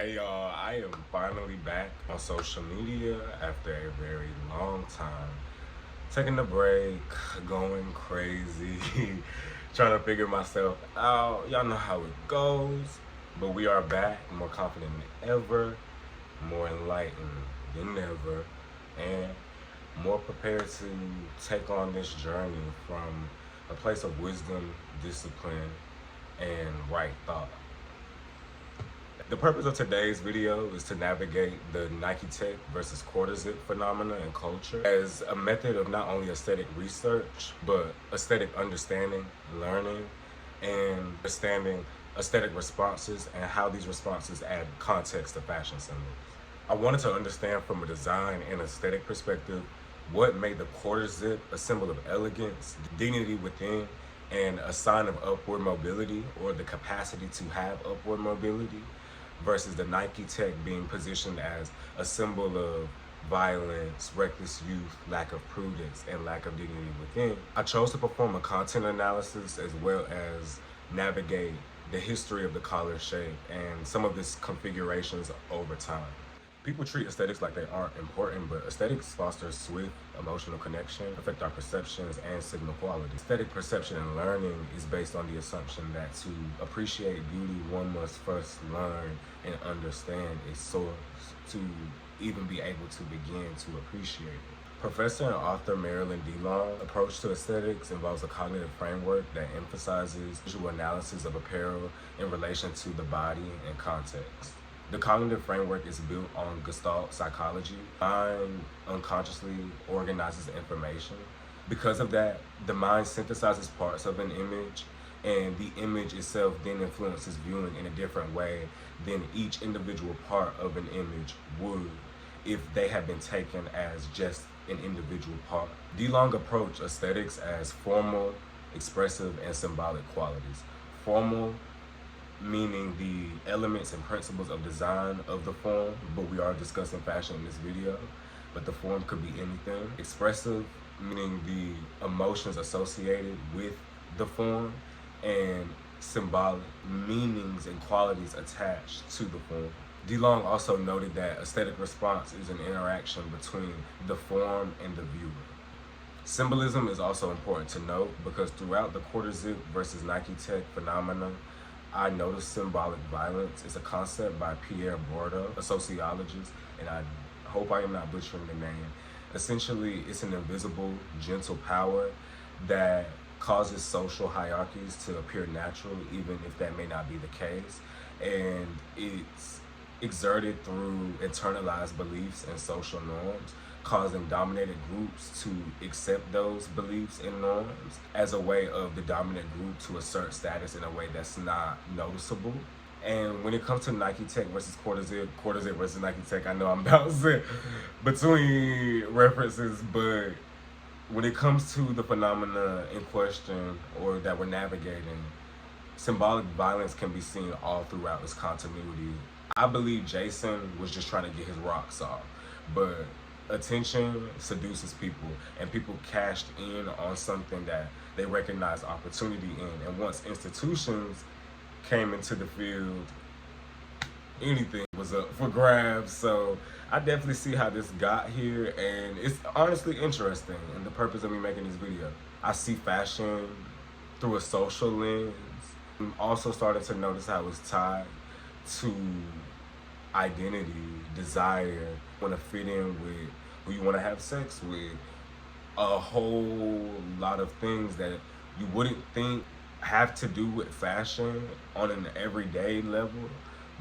Hey y'all, I am finally back on social media after a very long time. Taking a break, going crazy, trying to figure myself out. Y'all know how it goes. But we are back, more confident than ever, more enlightened than ever, and more prepared to take on this journey from a place of wisdom, discipline, and right thought. The purpose of today's video is to navigate the Nike Tech versus quarter zip phenomena in culture as a method of not only aesthetic research, but aesthetic understanding, learning, and understanding aesthetic responses and how these responses add context to fashion symbols. I wanted to understand from a design and aesthetic perspective what made the quarter zip a symbol of elegance, dignity within, and a sign of upward mobility or the capacity to have upward mobility versus the Nike Tech being positioned as a symbol of violence, reckless youth, lack of prudence, and lack of dignity within. I chose to perform a content analysis as well as navigate the history of the collar shape and some of its configurations over time. People treat aesthetics like they aren't important, but aesthetics foster swift emotional connection, affect our perceptions, and signal quality. Aesthetic perception and learning is based on the assumption that to appreciate beauty, one must first learn and understand its source to even be able to begin to appreciate it. Professor and author Marilyn DeLong approach to aesthetics involves a cognitive framework that emphasizes visual analysis of apparel in relation to the body and context. The cognitive framework is built on Gestalt psychology. Mind unconsciously organizes information. Because of that, the mind synthesizes parts of an image, and the image itself then influences viewing in a different way than each individual part of an image would if they had been taken as just an individual part. DeLong approached aesthetics as formal, expressive, and symbolic qualities. Formal meaning the elements and principles of design of the form, but we are discussing fashion in this video, but the form could be anything. Expressive, meaning the emotions associated with the form, and symbolic, meanings and qualities attached to the form. DeLong also noted that aesthetic response is an interaction between the form and the viewer. Symbolism is also important to note because throughout the quarter zip versus Nike Tech phenomena, I noticed symbolic violence is a concept by Pierre Bourdieu, a sociologist, and I hope I am not butchering the name. Essentially, it's an invisible, gentle power that causes social hierarchies to appear natural, even if that may not be the case. And it's exerted through internalized beliefs and social norms, causing dominated groups to accept those beliefs and norms as a way of the dominant group to assert status in a way that's not noticeable. And when it comes to Nike Tech versus quarter zip versus Nike Tech, I know I'm bouncing between references, but when it comes to the phenomena in question or that we're navigating, symbolic violence can be seen all throughout its continuity. I believe Jason was just trying to get his rocks off, but attention seduces people, and people cashed in on something that they recognize opportunity in. And once institutions came into the field, anything was up for grabs. So I definitely see how this got here, and it's honestly interesting. And the purpose of me making this video, I see fashion through a social lens. I'm also starting to notice how it's tied to identity, desire, want to fit in with who you want to have sex with, a whole lot of things that you wouldn't think have to do with fashion on an everyday level,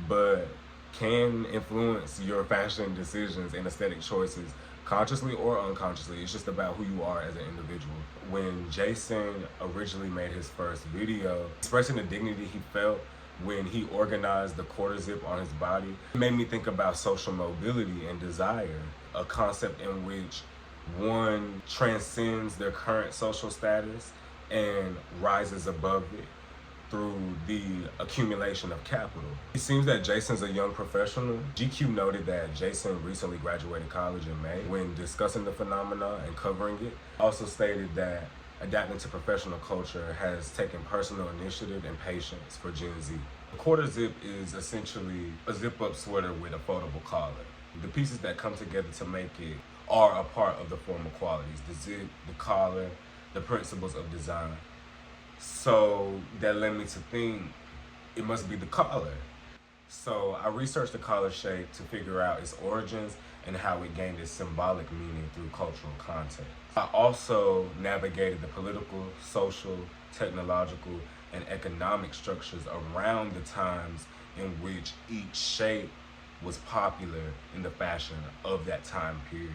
but can influence your fashion decisions and aesthetic choices consciously or unconsciously. It's just about who you are as an individual. When Jason originally made his first video expressing the dignity he felt when he organized the quarter zip on his body, it made me think about social mobility and desire, a concept in which one transcends their current social status and rises above it through the accumulation of capital. It seems that Jason's a young professional. GQ noted that Jason recently graduated college in May. When discussing the phenomena and covering it, also stated that adapting to professional culture has taken personal initiative and patience for Gen Z. A quarter zip is essentially a zip-up sweater with a foldable collar. The pieces that come together to make it are a part of the formal qualities: the zip, the collar, the principles of design. So that led me to think it must be the collar. So I researched the collar shape to figure out its origins and how it gained its symbolic meaning through cultural context. I also navigated the political, social, technological, and economic structures around the times in which each shape was popular in the fashion of that time period.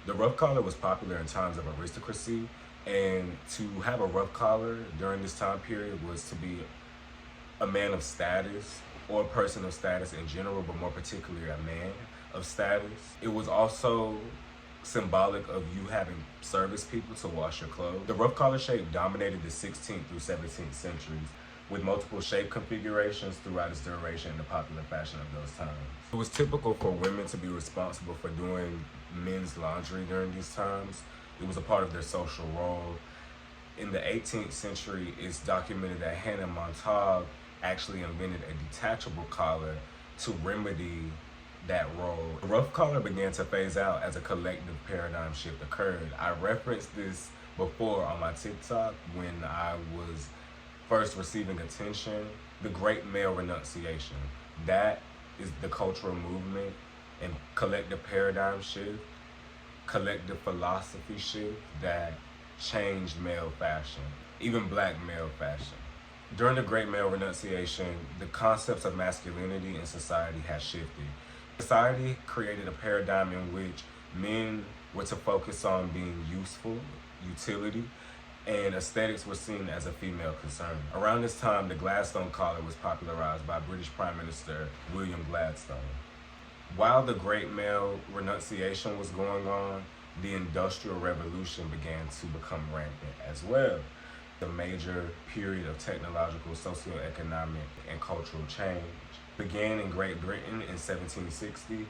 The rough collar was popular in times of aristocracy, and to have a rough collar during this time period was to be a man of status or a person of status in general, but more particularly a man of status. It was also symbolic of you having service people to wash your clothes. The rough collar shape dominated the 16th through 17th centuries, with multiple shape configurations throughout its duration in the popular fashion of those times. It was typical for women to be responsible for doing men's laundry during these times. It was a part of their social role. In the 18th century, it's documented that Hannah Montague actually invented a detachable collar to remedy that role. The rough collar began to phase out as a collective paradigm shift occurred. I referenced this before on my TikTok when I was first receiving attention. The Great Male Renunciation. That is the cultural movement and collective paradigm shift, collective philosophy shift that changed male fashion, even black male fashion. During the Great Male Renunciation, the concepts of masculinity in society had shifted. Society created a paradigm in which men were to focus on being useful, utility, and aesthetics were seen as a female concern. Around this time, the Gladstone collar was popularized by British Prime Minister William Gladstone. While the Great Male Renunciation was going on, the Industrial Revolution began to become rampant as well. The major period of technological, socioeconomic, and cultural change began in Great Britain in 1760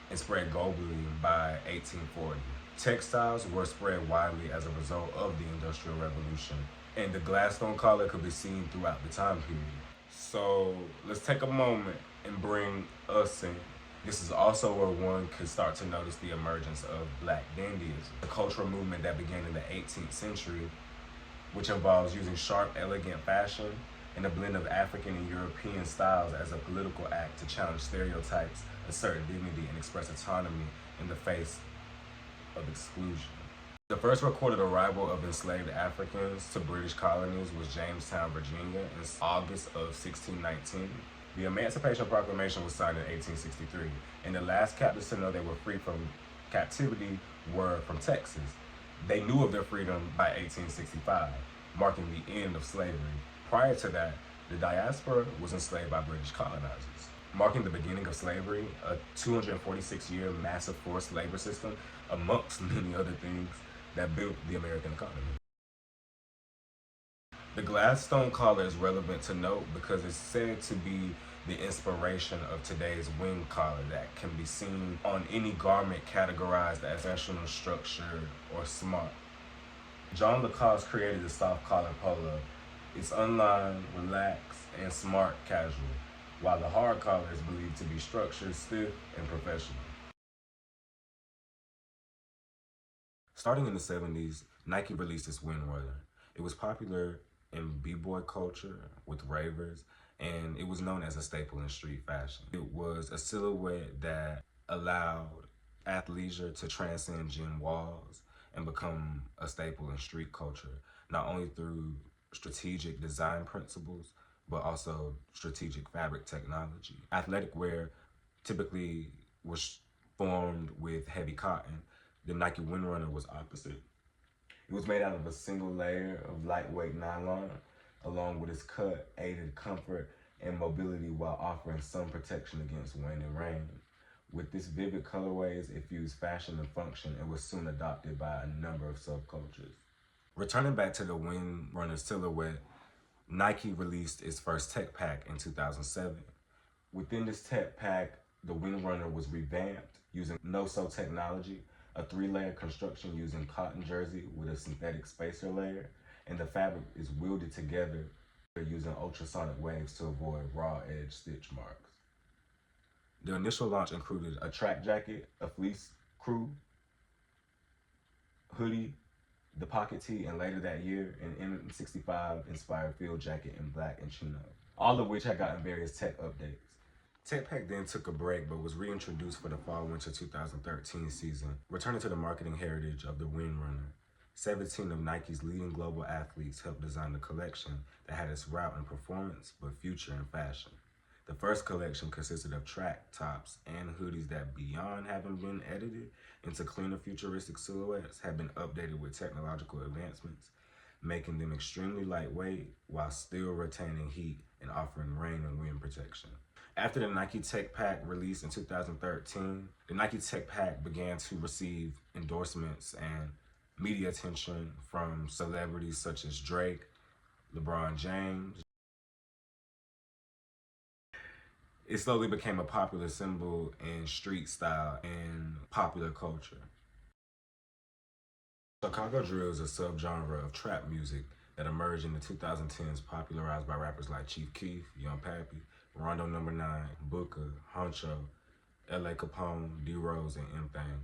and spread globally by 1840. Textiles were spread widely as a result of the Industrial Revolution, and the Gladstone collar could be seen throughout the time period. So let's take a moment and bring us in. This is also where one could start to notice the emergence of Black dandyism, the cultural movement that began in the 18th century, which involves using sharp, elegant fashion and a blend of African and European styles as a political act to challenge stereotypes, assert dignity, and express autonomy in the face of exclusion. The first recorded arrival of enslaved Africans to British colonies was Jamestown, Virginia in August of 1619. The Emancipation Proclamation was signed in 1863, and the last captives to know they were free from captivity were from Texas. They knew of their freedom by 1865, marking the end of slavery. Prior to that, the diaspora was enslaved by British colonizers, marking the beginning of slavery, a 246-year massive forced labor system, amongst many other things that built the American economy. The Gladstone collar is relevant to note because it's said to be the inspiration of today's wing collar that can be seen on any garment categorized as professional, structured, or smart. John Lacoste created the soft collar polo. It's unlined, relaxed, and smart casual, while the hard collar is believed to be structured, stiff, and professional. Starting in the 70s, Nike released its Windrunner. It was popular in b-boy culture with ravers, and it was known as a staple in street fashion. It was a silhouette that allowed athleisure to transcend gym walls and become a staple in street culture, not only through strategic design principles, but also strategic fabric technology. Athletic wear typically was formed with heavy cotton. The Nike Windrunner was opposite. It was made out of a single layer of lightweight nylon, along with its cut, aided comfort and mobility while offering some protection against wind and rain. With this vivid colorways, it fused fashion and function and was soon adopted by a number of subcultures. Returning back to the Windrunner silhouette, Nike released its first tech pack in 2007. Within this tech pack, the Windrunner was revamped using no-sew technology, a 3-layer construction using cotton jersey with a synthetic spacer layer, and the fabric is welded together using ultrasonic waves to avoid raw edge stitch marks. The initial launch included a track jacket, a fleece crew, hoodie, the pocket tee, and later that year, an N65 inspired field jacket in black and chino, all of which had gotten various tech updates. Tech Pack then took a break but was reintroduced for the fall-winter 2013 season, returning to the marketing heritage of the Windrunner. 17 of Nike's leading global athletes helped design the collection that had its route in performance but future in fashion. The first collection consisted of track tops and hoodies that, beyond having been edited into cleaner futuristic silhouettes, had been updated with technological advancements, making them extremely lightweight while still retaining heat and offering rain and wind protection. After the Nike Tech Pack released in 2013, the Nike Tech Pack began to receive endorsements and media attention from celebrities such as Drake, LeBron James. It slowly became a popular symbol in street style and popular culture. Chicago drill is a subgenre of trap music that emerged in the 2010s, popularized by rappers like Chief Keef, Young Pappy, Rondo No. 9, Booker, Huncho, L.A. Capone, D-Rose, and M-Thang.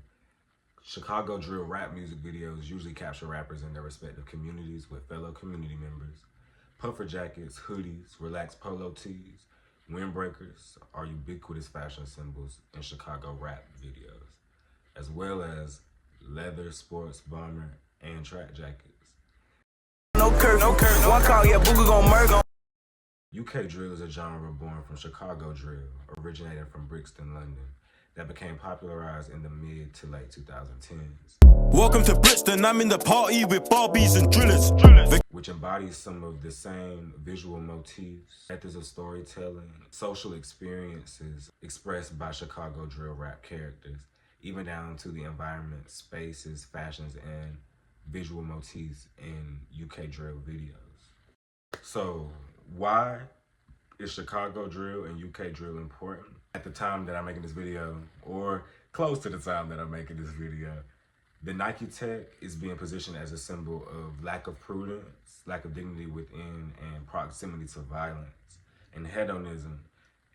Chicago drill rap music videos usually capture rappers in their respective communities with fellow community members. Puffer jackets, hoodies, relaxed polo tees, windbreakers are ubiquitous fashion symbols in Chicago rap videos, as well as leather, sports, bomber, and track jackets. No curve, one call, yeah, Booga gon' murder. UK drill is a genre born from Chicago drill, originating from Brixton, London, that became popularized in the mid to late 2010s. Welcome to Brixton, I'm in the party with Barbies and drillers. Which embodies some of the same visual motifs, methods of storytelling, social experiences expressed by Chicago drill rap characters, even down to the environment, spaces, fashions, and visual motifs in UK drill videos. So why is Chicago drill and UK drill important? At the time that I'm making this video, or close to the time that I'm making this video, the Nike Tech is being positioned as a symbol of lack of prudence, lack of dignity within, and proximity to violence and hedonism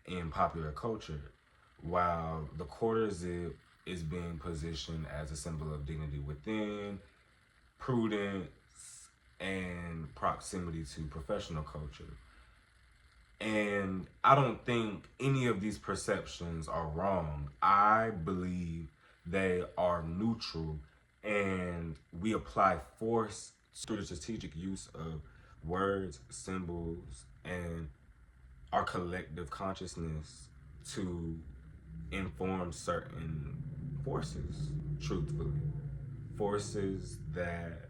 in popular culture, while the quarter zip is being positioned as a symbol of dignity within, prudence, and proximity to professional culture. And I don't think any of these perceptions are wrong. I believe they are neutral, and we apply force through the strategic use of words, symbols, and our collective consciousness to inform certain forces, truthfully. Forces that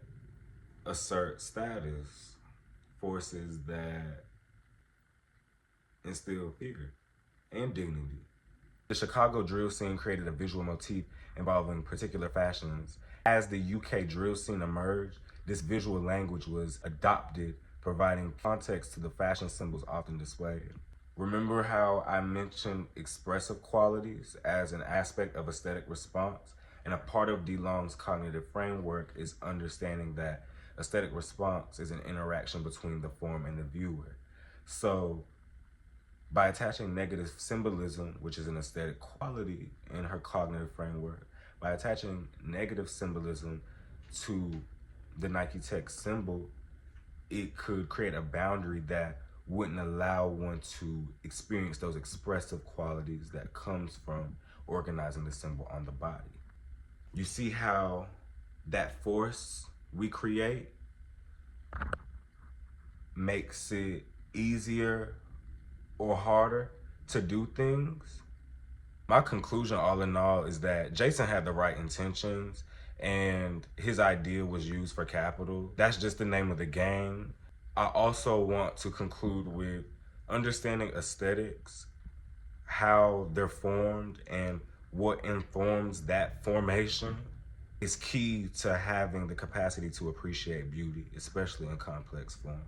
assert status, forces that instill fear and dignity. The Chicago drill scene created a visual motif involving particular fashions. As the UK drill scene emerged, this visual language was adopted, providing context to the fashion symbols often displayed. Remember how I mentioned expressive qualities as an aspect of aesthetic response? And a part of DeLong's cognitive framework is understanding that aesthetic response is an interaction between the form and the viewer. So by attaching negative symbolism, which is an aesthetic quality in her cognitive framework, by attaching negative symbolism to the Nike Tech symbol, it could create a boundary that wouldn't allow one to experience those expressive qualities that comes from organizing the symbol on the body. You see how that force we create makes it easier or harder to do things? My conclusion, all in all, is that Jason had the right intentions and his idea was used for capital. That's just the name of the game. I also want to conclude with understanding aesthetics, how they're formed, and what informs that formation is key to having the capacity to appreciate beauty, especially in complex form.